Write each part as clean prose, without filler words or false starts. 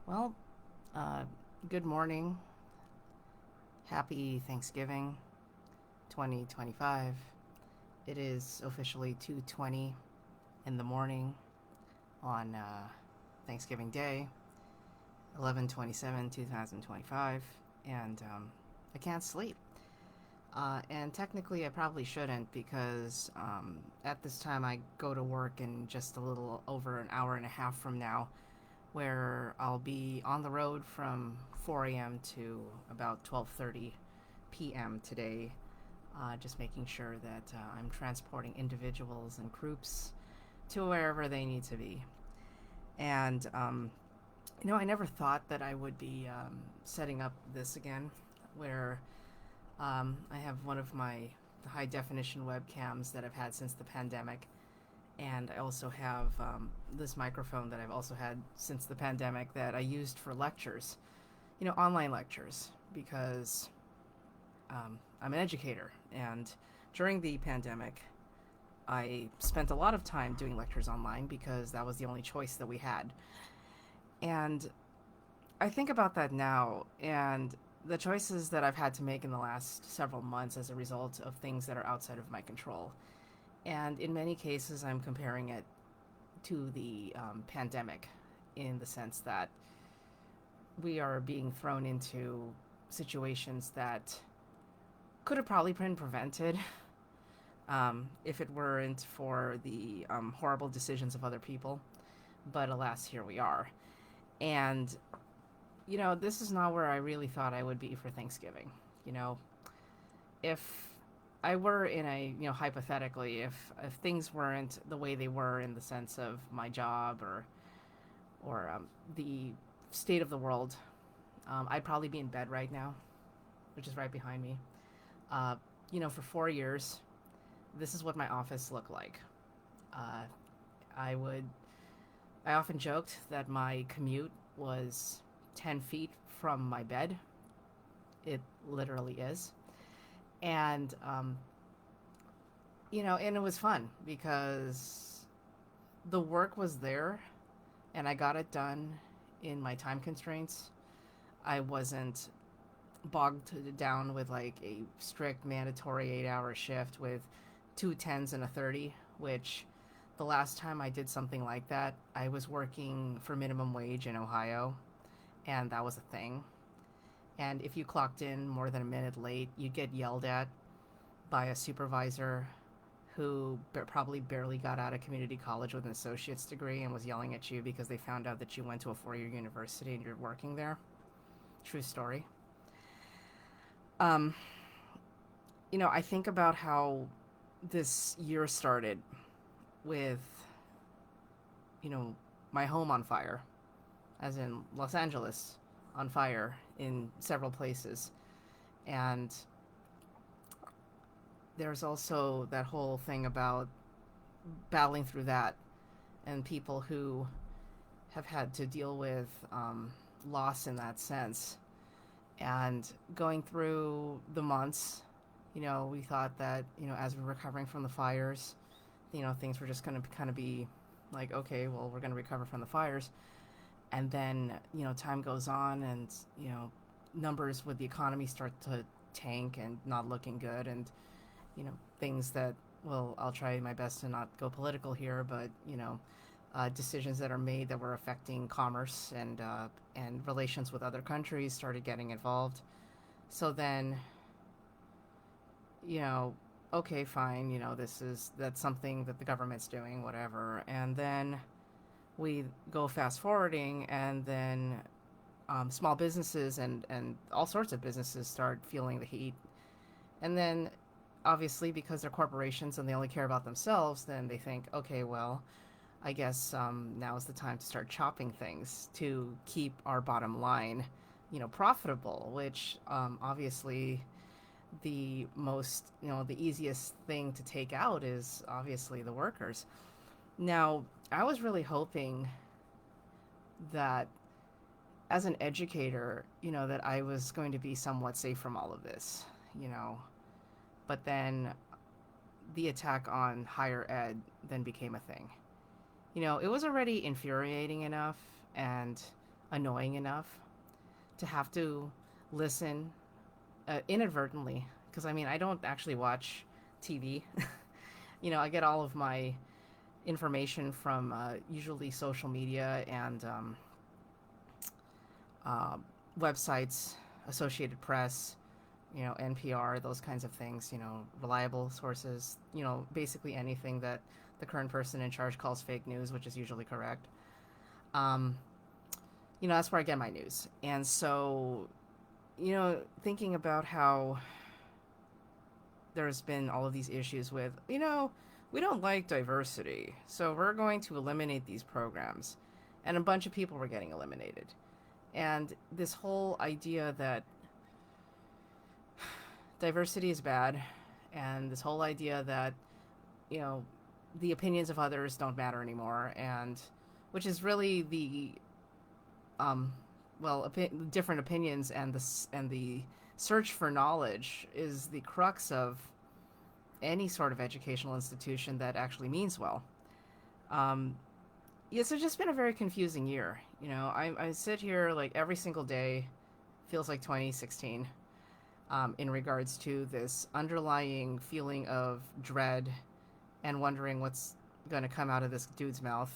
Well, uh, good morning. Happy Thanksgiving 2025. It is officially 2:20 in the morning on Thanksgiving Day, 11/27, 2025, and I can't sleep. And technically, I probably shouldn't because at this time I go to work in just a little over an hour and a half from now, where I'll be on the road from 4 a.m. to about 12:30 p.m. today, just making sure that I'm transporting individuals and groups to wherever they need to be. And I never thought that I would be setting up this again, where I have one of my high definition webcams that I've had since the pandemic, and I also have this microphone that I've also had since the pandemic that I used for lectures, online lectures, because I'm an educator. And during the pandemic, I spent a lot of time doing lectures online because that was the only choice that we had. And I think about that now and the choices that I've had to make in the last several months as a result of things that are outside of my control. And in many cases, I'm comparing it to the pandemic in the sense that we are being thrown into situations that could have probably been prevented if it weren't for the horrible decisions of other people. But alas, here we are. And, this is not where I really thought I would be for Thanksgiving. You know, if I were in a, hypothetically, if things weren't the way they were in the sense of my job or the state of the world, I'd probably be in bed right now, which is right behind me. Uh, for 4 years, this is what my office looked like. Uh, I would. I often joked that my commute was 10 feet from my bed. It literally is. And and it was fun because the work was there and I got it done in my time constraints. I wasn't bogged down with like a strict mandatory 8-hour shift with two tens and a 30, which the last time I did something like that, I was working for minimum wage in Ohio, and that was a thing. And if you clocked in more than a minute late, you'd get yelled at by a supervisor who probably barely got out of community college with an associate's degree and was yelling at you because they found out that you went to a 4-year university and you're working there. True story. Um, I think about how this year started with, you know, my home on fire, as in Los Angeles on fire in several places. And there's also that whole thing about battling through that and people who have had to deal with loss in that sense. And going through the months, we thought that, as we're recovering from the fires, things were just going to kind of be like, okay, well, we're going to recover from the fires. And then, time goes on and, numbers with the economy start to tank and not looking good. And, things that, well, I'll try my best to not go political here, but, decisions that are made that were affecting commerce and relations with other countries started getting involved. So then, you know, okay, fine, that's something that the government's doing, whatever. And then we go fast forwarding, and then small businesses and all sorts of businesses start feeling the heat. And then, obviously, because they're corporations and they only care about themselves, then they think, okay, well, I guess now is the time to start chopping things to keep our bottom line, profitable, which obviously the easiest thing to take out is obviously the workers. Now, I was really hoping that as an educator, that I was going to be somewhat safe from all of this, you know, but then the attack on higher ed then became a thing. It was already infuriating enough, and annoying enough to have to listen inadvertently. Because I mean, I don't actually watch TV. I get all of my information from usually social media and uh, websites, Associated Press, NPR, those kinds of things, reliable sources, basically anything that the current person in charge calls fake news, which is usually correct. Um, that's where I get my news. And so, thinking about how there's been all of these issues with, we don't like diversity, so we're going to eliminate these programs. And a bunch of people were getting eliminated. And this whole idea that diversity is bad, and this whole idea that, you know, the opinions of others don't matter anymore, and which is really the, um, different opinions and the search for knowledge is the crux of any sort of educational institution that actually means well. Um, yeah, so it's just been a very confusing year. I sit here like every single day, feels like 2016, in regards to this underlying feeling of dread and wondering what's going to come out of this dude's mouth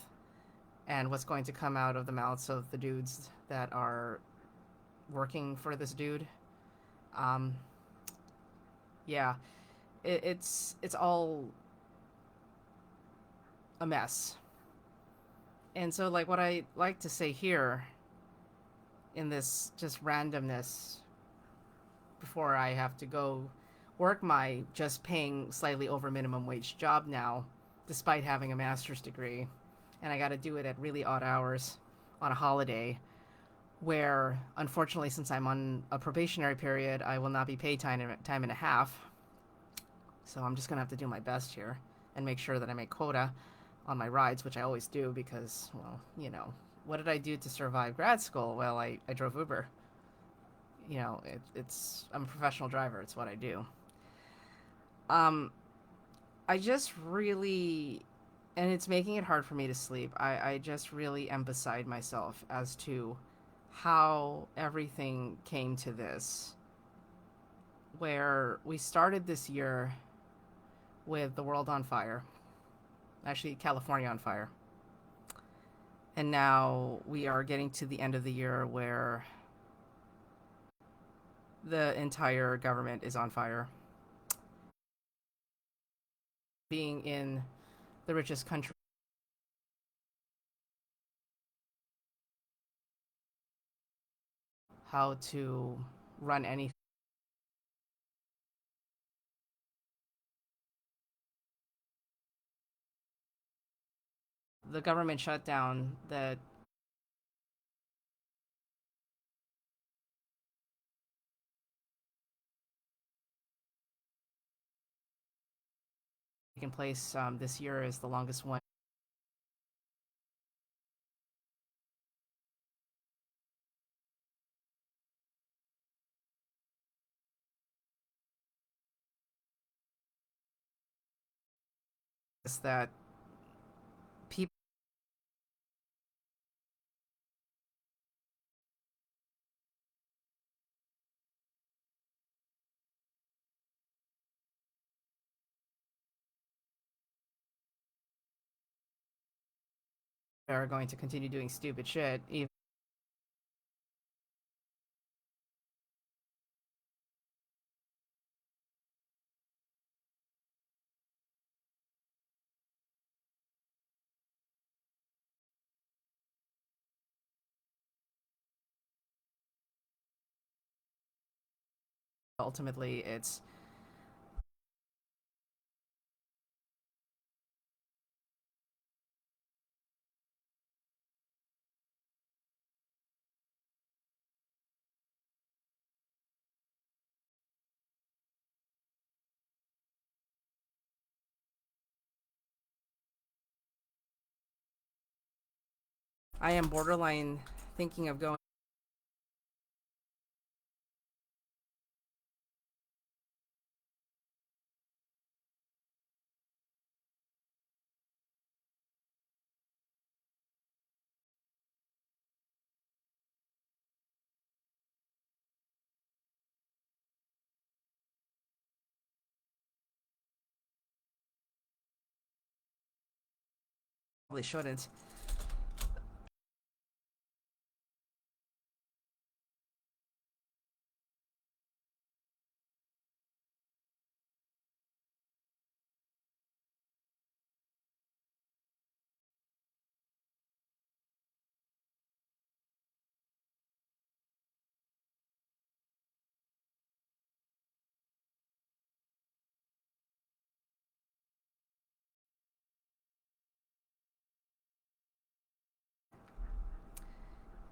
and what's going to come out of the mouths of the dudes that are working for this dude. Um, yeah, it's all a mess. And so, like, what I like to say here in this just randomness before I have to go work my just paying slightly over minimum wage job now, despite having a master's degree, and I got to do it at really odd hours on a holiday, where unfortunately, since I'm on a probationary period, I will not be paid time and a half. So I'm just gonna have to do my best here and make sure that I make quota on my rides, which I always do because, well, what did I do to survive grad school? Well, I drove Uber. I'm a professional driver. It's what I do. Um, I just really, and it's making it hard for me to sleep. I just really am beside myself as to how everything came to this, where we started this year with the world on fire, actually, California on fire. And now we are getting to the end of the year where the entire government is on fire. Being in the richest country, how to run anything. The government shutdown that taken place this year is the longest one that people are going to continue doing stupid shit. Even ultimately, it's I am borderline thinking of going probably shouldn't.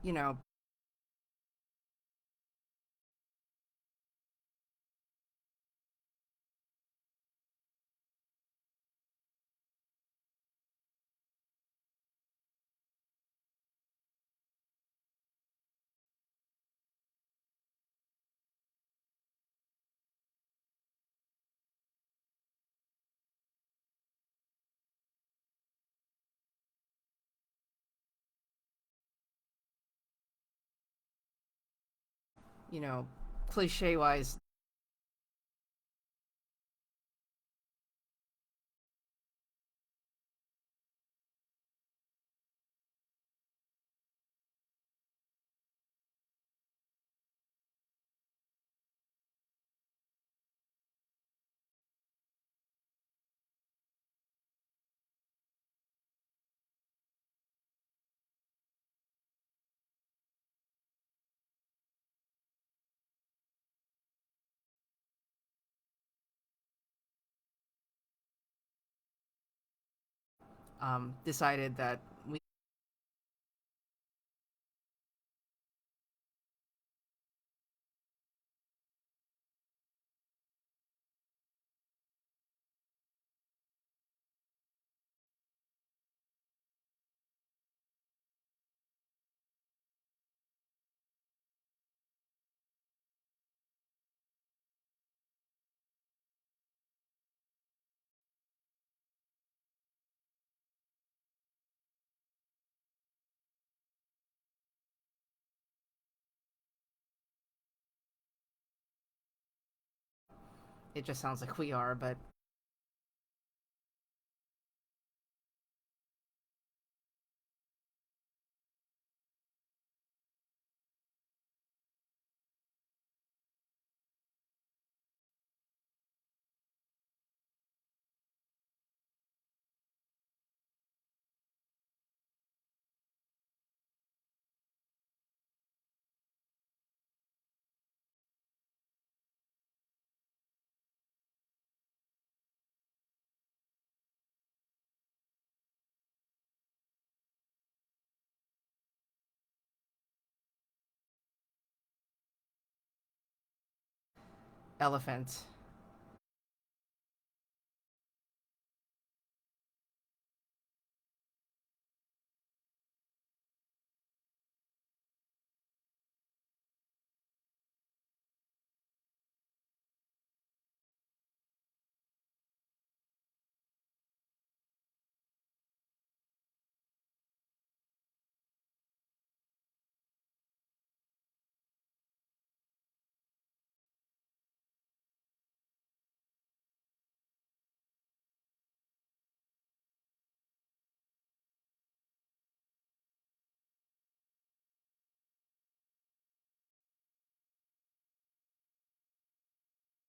You know, you know, cliche wise, decided that we it just sounds like we are, but elephant.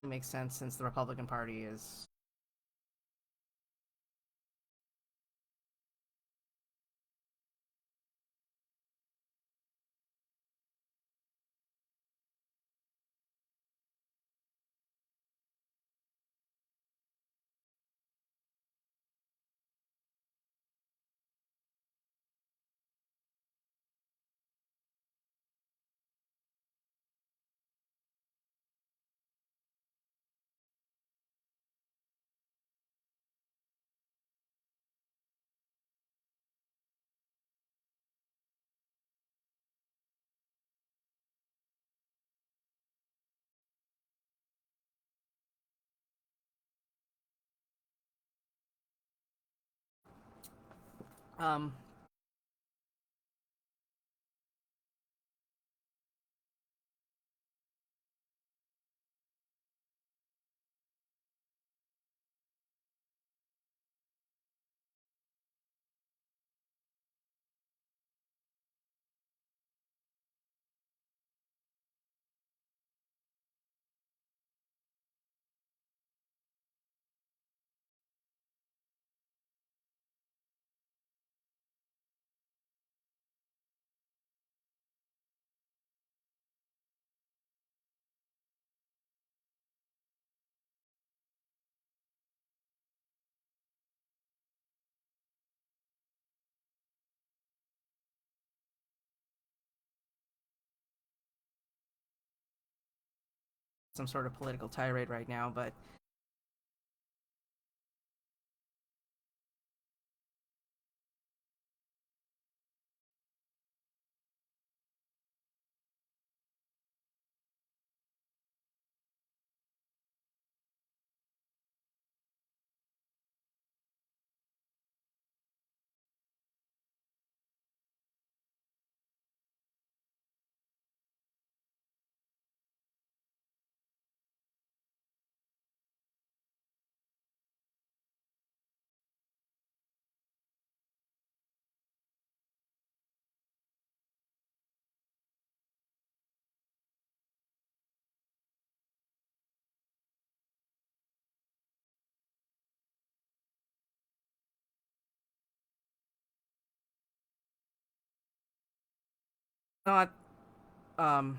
It makes sense since the Republican Party is um some sort of political tirade right now, but not um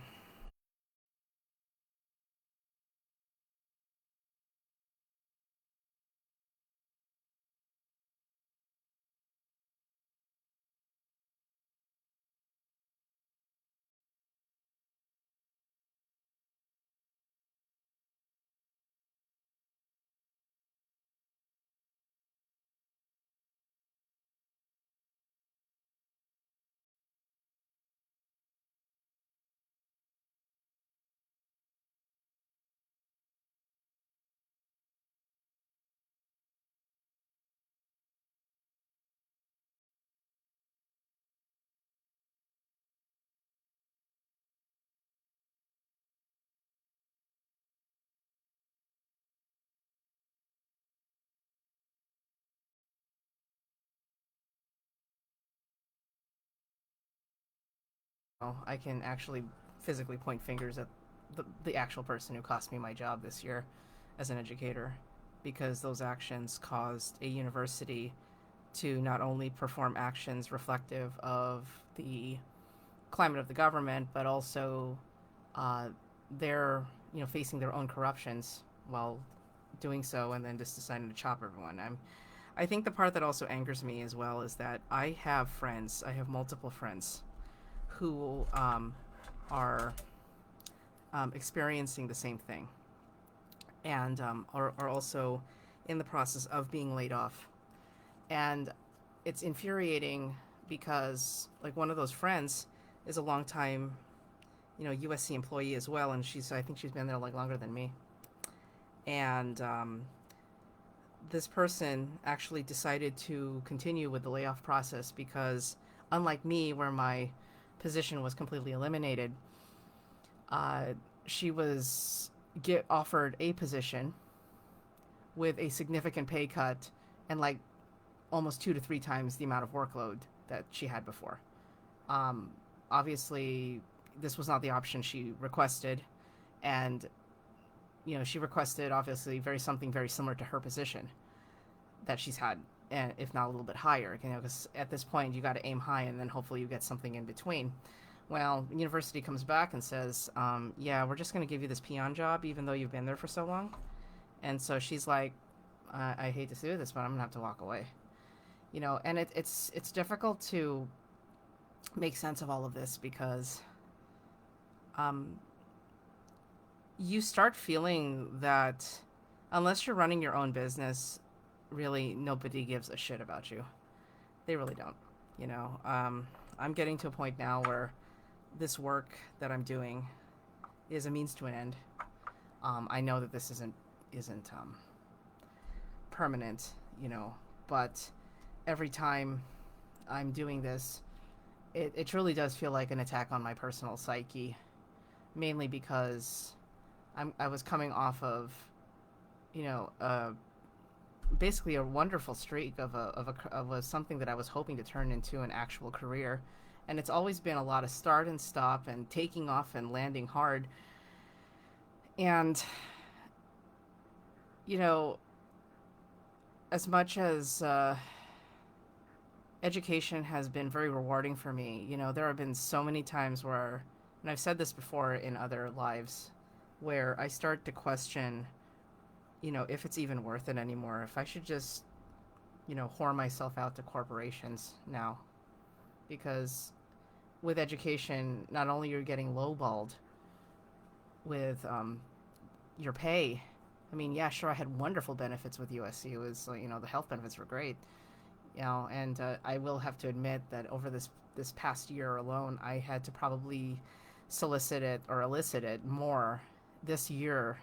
well, I can actually physically point fingers at the actual person who cost me my job this year as an educator, because those actions caused a university to not only perform actions reflective of the climate of the government, but also uh, they're facing their own corruptions while doing so, and then just deciding to chop everyone. I think the part that also angers me as well is that I have friends. I have multiple friends who are experiencing the same thing, and are also in the process of being laid off. And it's infuriating because like one of those friends is a long time USC employee as well, and I think she's been there like longer than me. And this person actually decided to continue with the layoff process because, unlike me, where my position was completely eliminated, uh, she was get offered a position with a significant pay cut and like almost 2 to 3 times the amount of workload that she had before. Um, Obviously, this was not the option she requested, and she requested obviously something very similar to her position that she's had, and if not a little bit higher. Because at this point you got to aim high, and then hopefully you get something in between. Well, the university comes back and says, "Yeah, we're just going to give you this peon job, even though you've been there for so long." And so she's like, "I hate to do this, but I'm gonna have to walk away." And it's difficult to make sense of all of this because um, you start feeling that unless you're running your own business, really nobody gives a shit about you. They really don't. I'm getting to a point now where this work that I'm doing is a means to an end. I know that this isn't permanent, but every time I'm doing this, it truly does feel like an attack on my personal psyche, mainly because I was coming off of, you know, uh, basically a wonderful streak of something that I was hoping to turn into an actual career, and it's always been a lot of start and stop and taking off and landing hard, and you know, as much as education has been very rewarding for me, there have been so many times where, and I've said this before in other lives, where I start to question, if it's even worth it anymore, if I should just, whore myself out to corporations now. Because with education, not only you're getting lowballed with your pay. I mean, yeah, sure, I had wonderful benefits with USC. It was, the health benefits were great, and I will have to admit that over this past year alone, I had to probably solicit it or elicit it more this year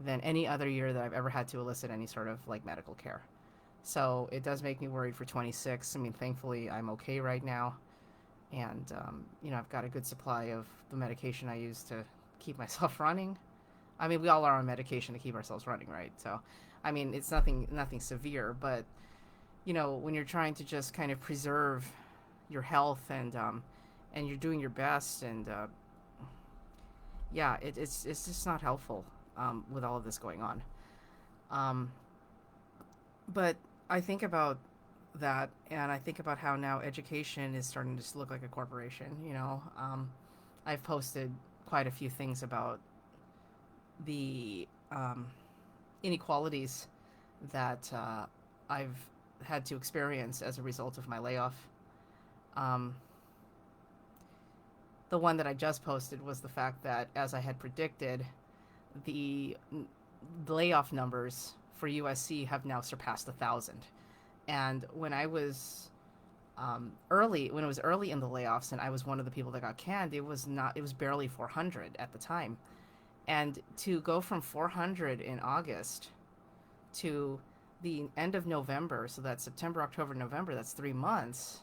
than any other year that I've ever had to elicit any sort of like medical care. So it does make me worried for 26. I mean, thankfully, I'm okay right now. And, I've got a good supply of the medication I use to keep myself running. I mean, we all are on medication to keep ourselves running, right? So, I mean, it's nothing severe, but, when you're trying to just kind of preserve your health and you're doing your best and, yeah, it's just not helpful with all of this going on. Um, but I think about that, and I think about how now education is starting to just look like a corporation. I've posted quite a few things about the inequalities that I've had to experience as a result of my layoff. Um, the one that I just posted was the fact that, as I had predicted, the layoff numbers for USC have now surpassed 1,000. And when I was when it was early in the layoffs, and I was one of the people that got canned, it was barely 400 at the time. And to go from 400 in August to the end of November, so that's September, October, November, that's 3 months,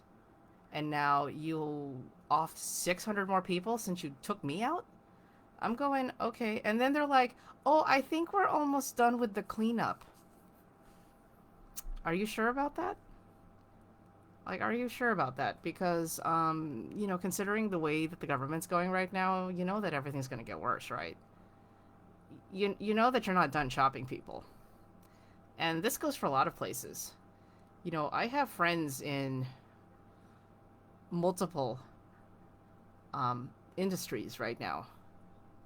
and now you off 600 more people since you took me out? I'm going, okay. And then they're like, oh, I think we're almost done with the cleanup. Are you sure about that? Like, are you sure about that? Because, considering the way that the government's going right now, you know that everything's going to get worse, right? You know that you're not done chopping people. And this goes for a lot of places. I have friends in multiple industries right now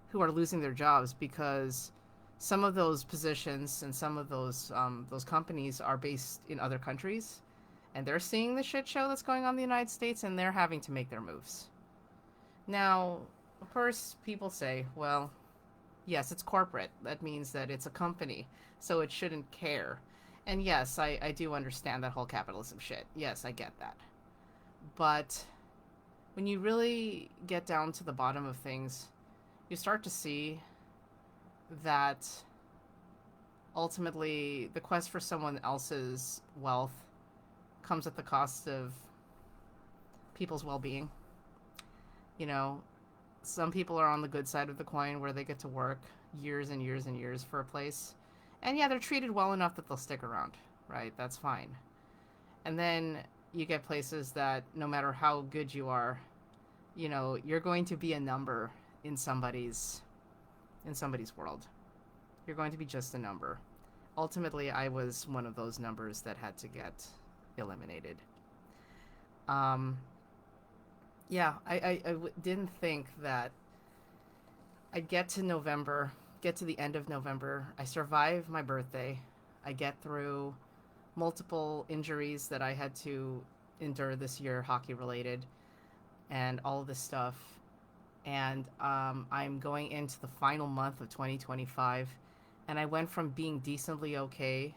who are losing their jobs because some of those positions and some of those companies are based in other countries, and they're seeing the shit show that's going on in the United States, and they're having to make their moves. Now, of course, people say, well, yes, it's corporate. That means that it's a company, so it shouldn't care. And yes, I do understand that whole capitalism shit. Yes, I get that. But when you really get down to the bottom of things, you start to see that ultimately the quest for someone else's wealth comes at the cost of people's well-being. Some people are on the good side of the coin where they get to work years and years and years for a place. And yeah, they're treated well enough that they'll stick around, right? That's fine. And then you get places that no matter how good you are, you're going to be a number in somebody's world. You're going to be just a number. Ultimately, I was one of those numbers that had to get eliminated. Yeah, I didn't think that I'd get to the end of November. I survive my birthday. I get through multiple injuries that I had to endure this year, hockey related, and all of this stuff. And I'm going into the final month of 2025, and I went from being decently okay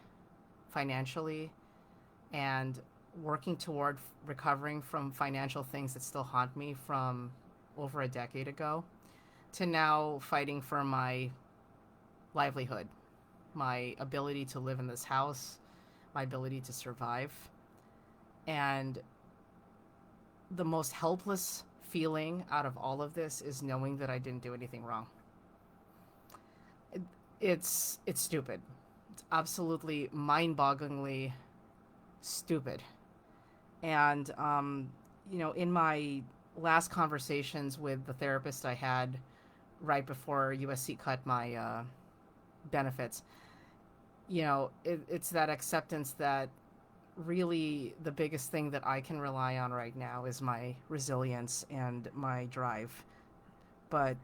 financially and working toward recovering from financial things that still haunt me from over a decade ago to now fighting for my livelihood, my ability to live in this house, my ability to survive. And the most helpless feeling out of all of this is knowing that I didn't do anything wrong. It's stupid. It's absolutely mind-bogglingly stupid. And in my last conversations with the therapist I had right before USC cut my benefits, it's that acceptance that really the biggest thing that I can rely on right now is my resilience and my drive. But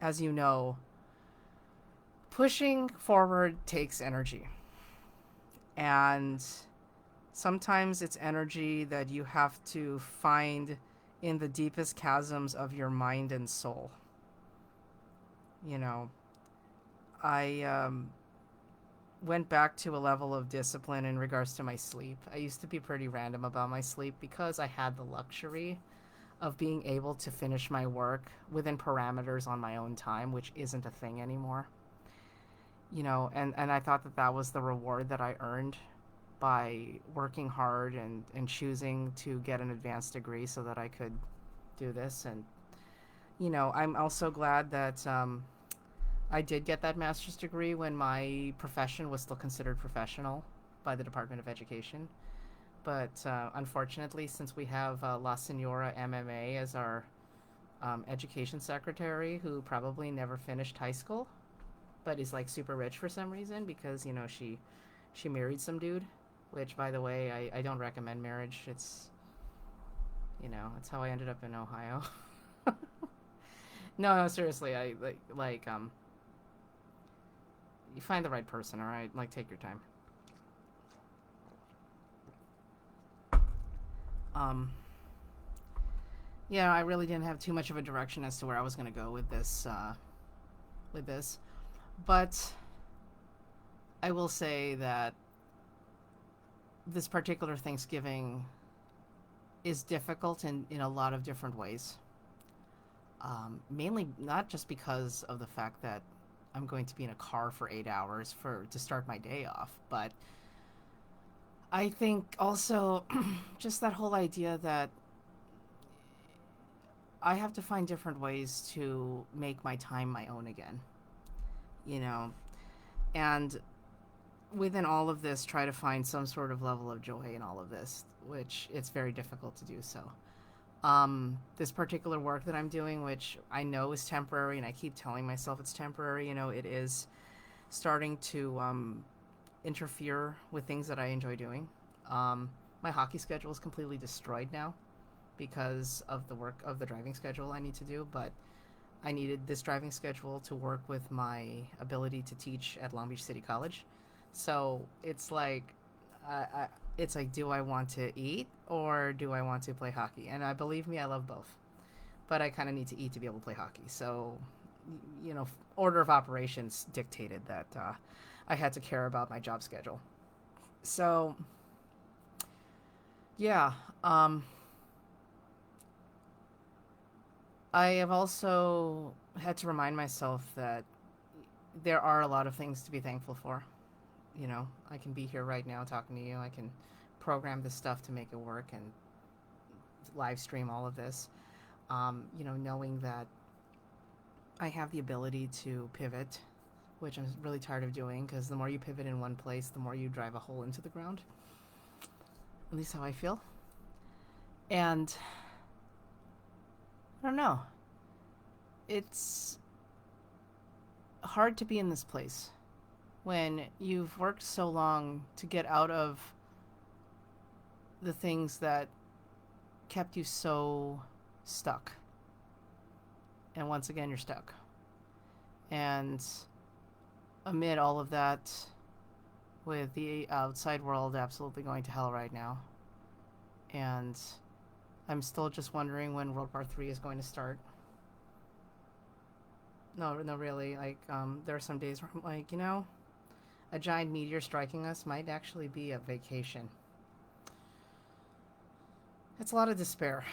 as you know, pushing forward takes energy. And sometimes it's energy that you have to find in the deepest chasms of your mind and soul. I went back to a level of discipline in regards to my sleep. I used to be pretty random about my sleep because I had the luxury of being able to finish my work within parameters on my own time, which isn't a thing anymore. And I thought that that was the reward that I earned by working hard and choosing to get an advanced degree so that I could do this. And, I'm also glad that I did get that master's degree when my profession was still considered professional by the Department of Education. But unfortunately, since we have La Senora MMA as our education secretary, who probably never finished high school, but is like super rich for some reason because she married some dude, which by the way I don't recommend marriage. It's how I ended up in Ohio. No, seriously, I you find the right person, all right? Like, take your time. Um, yeah, I really didn't have too much of a direction as to where I was going to go with this. But I will say that this particular Thanksgiving is difficult in a lot of different ways. Mainly not just because of the fact that I'm going to be in a car for 8 hours to start my day off, but I think also just that whole idea that I have to find different ways to make my time my own again, you know, and within all of this, try to find some sort of level of joy in all of this, which it's very difficult to do so. This particular work that I'm doing, which I know is temporary, and I keep telling myself it's temporary, it is starting to interfere with things that I enjoy doing. My hockey schedule is completely destroyed now because of the work of the driving schedule I need to do, but I needed this driving schedule to work with my ability to teach at Long Beach City College. So it's like, do I want to eat or do I want to play hockey? And believe me, I love both, but I kind of need to eat to be able to play hockey. So, order of operations dictated that I had to care about my job schedule. So, yeah, I have also had to remind myself that there are a lot of things to be thankful for. I can be here right now talking to you. I can program this stuff to make it work and live stream all of this. Knowing that I have the ability to pivot, which I'm really tired of doing because the more you pivot in one place, the more you drive a hole into the ground. At least how I feel. And I don't know. It's hard to be in this place when you've worked so long to get out of the things that kept you so stuck. And once again, you're stuck. And amid all of that, with the outside world absolutely going to hell right now, and I'm still just wondering when World War III is going to start. No, really. There are some days where I'm like, a giant meteor striking us might actually be a vacation. It's a lot of despair,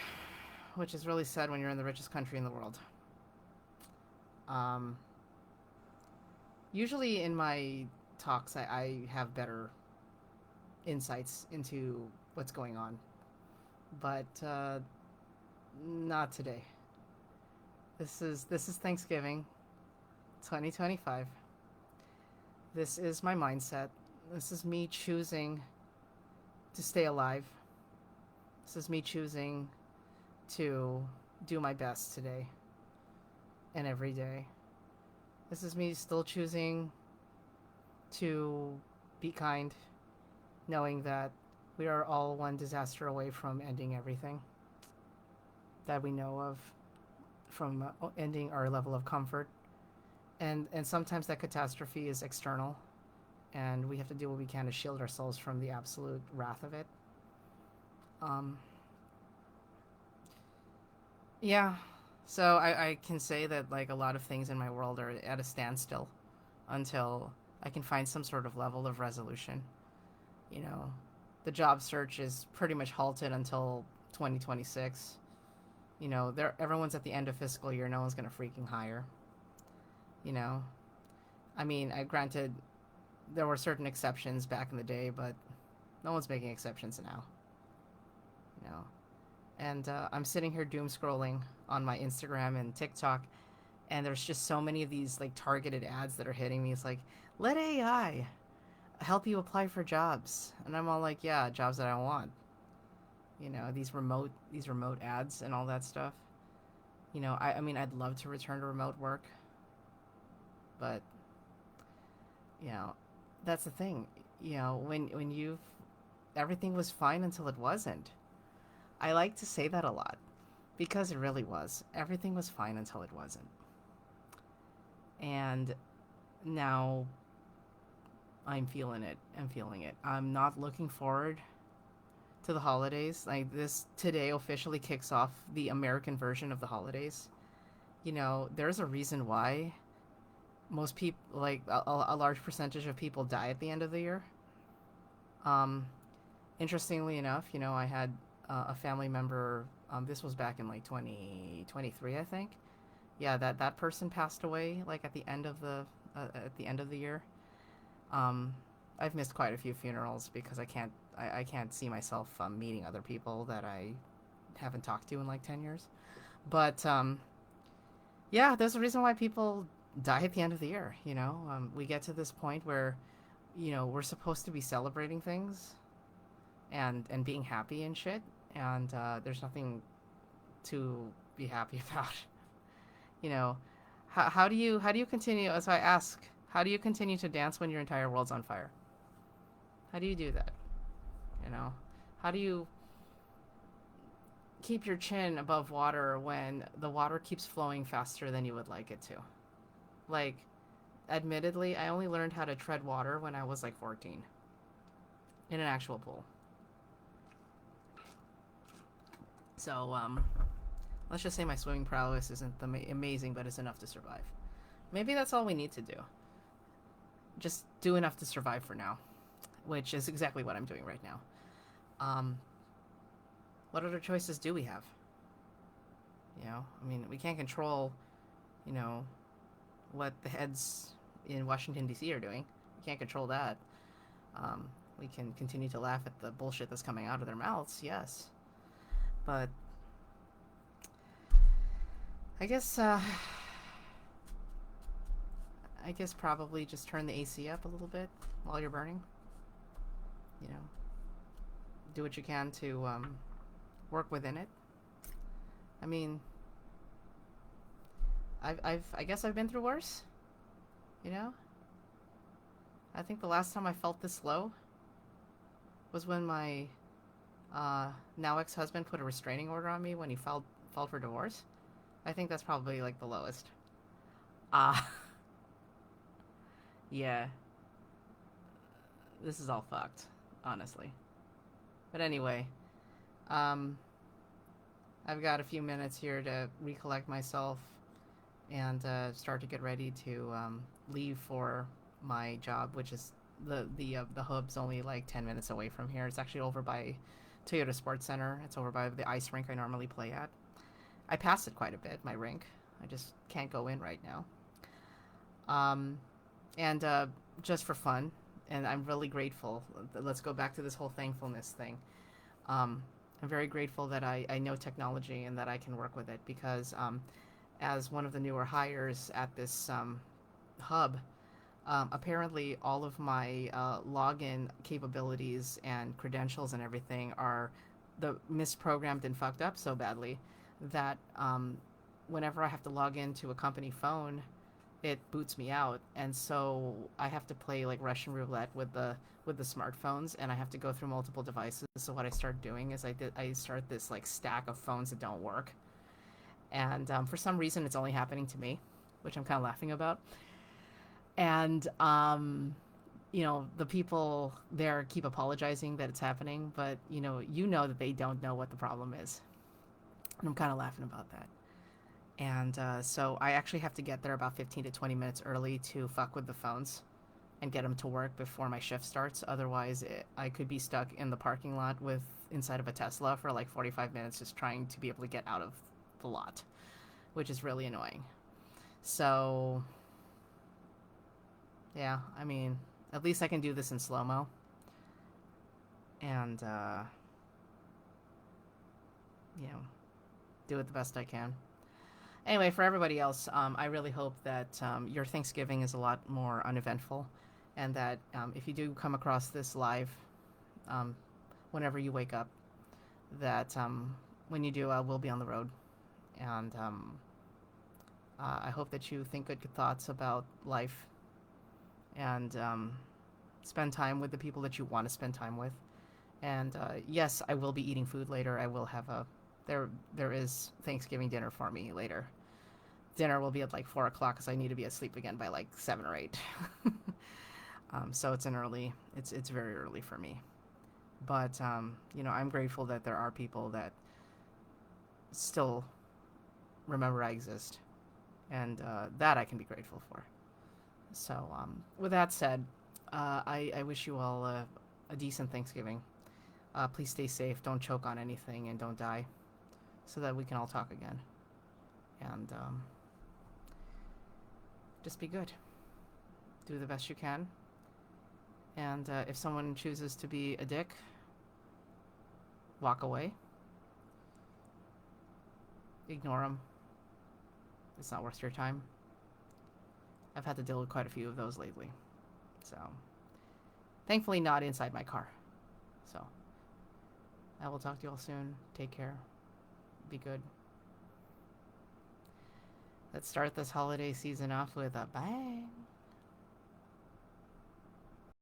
which is really sad when you're in the richest country in the world. Usually in my talks, I have better insights into what's going on, but not today. This is Thanksgiving, 2025. This is my mindset. This is me choosing to stay alive. This is me choosing to do my best today and every day. This is me still choosing to be kind, knowing that we are all one disaster away from ending everything that we know of, from ending our level of comfort. And sometimes that catastrophe is external, and we have to do what we can to shield ourselves from the absolute wrath of it. Yeah, so I can say that a lot of things in my world are at a standstill until I can find some sort of level of resolution. You know, the job search is pretty much halted until 2026. You know, everyone's at the end of fiscal year. No one's gonna freaking hire. You know, I mean, I granted there were certain exceptions back in the day, but no one's making exceptions now. You know, and I'm sitting here doom scrolling on my Instagram and TikTok, and there's just so many of these like targeted ads that are hitting me. It's like, let AI help you apply for jobs, and I'm all like, yeah, jobs that I want. You know, these remote ads and all that stuff. You know, I mean, I'd love to return to remote work, but you know, that's the thing. You know, when you've everything was fine until it wasn't. I like to say that a lot because it really was. Everything was fine until it wasn't. And now I'm feeling it. I'm feeling it. I'm not looking forward to the holidays. Like this today officially kicks off the American version of the holidays. You know, there's a reason why most people, like a large percentage of people, die at the end of the year. Um, Interestingly enough, you know, I had a family member. This was back in like 2023, I think. Yeah, that person passed away like at the end of the year. Um, I've missed quite a few funerals because I can't see myself meeting other people that I haven't talked to in like 10 years. But yeah, there's a reason why people die at the end of the year. You know, we get to this point where, you know, we're supposed to be celebrating things and being happy and shit, and there's nothing to be happy about. You know, how do you continue? As I ask, how do you continue to dance when your entire world's on fire? How do you do that? You know, how do you keep your chin above water when the water keeps flowing faster than you would like it to? Like, admittedly, I only learned how to tread water when I was like 14 in an actual pool. So, let's just say my swimming prowess isn't amazing, but it's enough to survive. Maybe that's all we need to do. Just do enough to survive for now, which is exactly what I'm doing right now. Um, what other choices do we have? You know, I mean, we can't control, you know, what the heads in Washington, D.C. are doing. We can't control that. We can continue to laugh at the bullshit that's coming out of their mouths, yes. But I guess, I guess probably just turn the AC up a little bit while you're burning. You know, do what you can to work within it. I mean, I guess I've been through worse. You know, I think the last time I felt this low was when my now ex-husband put a restraining order on me when he filed for divorce. I think that's probably like the lowest. Ah, yeah, this is all fucked, honestly. But anyway, um, I've got a few minutes here to recollect myself and start to get ready to leave for my job, which is the hub's only like 10 minutes away from here. It's actually over by Toyota Sports Center. It's over by the ice rink I normally play at. I pass it quite a bit, my rink. I just can't go in right now. Um, and just for fun, and I'm really grateful. Let's go back to this whole thankfulness thing. Um, I'm very grateful that I know technology and that I can work with it because as one of the newer hires at this hub, apparently all of my login capabilities and credentials and everything are misprogrammed and fucked up so badly that whenever I have to log into a company phone, it boots me out, and so I have to play like Russian roulette with the smartphones, and I have to go through multiple devices. So what I start doing is I start this like stack of phones that don't work, and for some reason it's only happening to me, which I'm kind of laughing about. And you know, the people there keep apologizing that it's happening, but you know that they don't know what the problem is, and I'm kind of laughing about that. And so I actually have to get there about 15 to 20 minutes early to fuck with the phones and get them to work before my shift starts. Otherwise, I could be stuck in the parking lot with inside of a Tesla for like 45 minutes just trying to be able to get out of the lot, which is really annoying. So, yeah, I mean, at least I can do this in slow-mo. And, you know, do it the best I can. Anyway, for everybody else, I really hope that your Thanksgiving is a lot more uneventful, and that if you do come across this live, um, whenever you wake up, that when you do, we'll be on the road, and I hope that you think good thoughts about life, and spend time with the people that you want to spend time with. And yes, I will be eating food later. I will have a there is Thanksgiving dinner for me later. Dinner will be at like 4 o'clock because I need to be asleep again by like 7 or 8. So it's it's very early for me. But you know, I'm grateful that there are people that still remember I exist, and that I can be grateful for. So with that said, I wish you all a decent Thanksgiving. Please stay safe. Don't choke on anything, and don't die, so that we can all talk again. And just be good. Do the best you can. And if someone chooses to be a dick, walk away. Ignore them. It's not worth your time. I've had to deal with quite a few of those lately. So, thankfully not inside my car. So, I will talk to you all soon. Take care. Be good. Let's start this holiday season off with a bang.